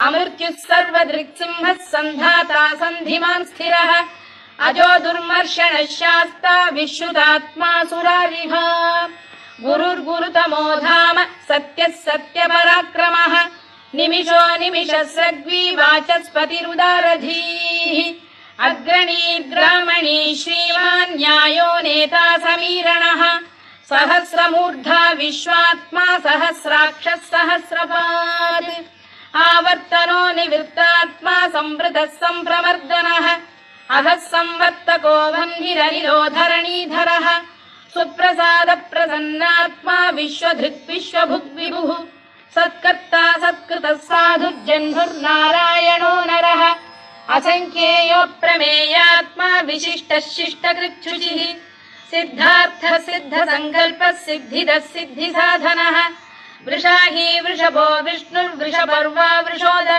अमृत्युः सर्वदृक्सिंहः सन्धाता सन्धिमान् स्थिरः अजो दुर्मर्षणः शास्ता विश्रुतात्मा सुरारिः गुरुर्गुरुतमो धाम सत्यः सत्यपराक्रमः निमिषो निमिषस्रग्वी वाचस्पतिरुदारधीः अग्रणी श्रीमान् न्यायो नेता समीरणः सहस्रमूर्धा विश्वात्मा सहस्राक्षः सहस्रपात् आवर्तनो निवृत्तात्मा संवृतः सम्प्रमर्दनः अधः संवर्तको वह्निरनिरो धरणीधरः सुप्रसाद प्रसन्नात्मा विश्वधृक् विश्वभुग्विभुः सत्कर्ता सत्कृतः साधुर्जह्नुर्नारायणो नरः असंख्येयो प्रमेयात्मा विशिष्टः शिष्टकृच्छुचिः सिद्धार्थ सिद्ध संकल्पः सिद्धिदः सिद्धिसाधनः वृषाही वृषभो विष्णुर्वृषपर्वा वृषोदरः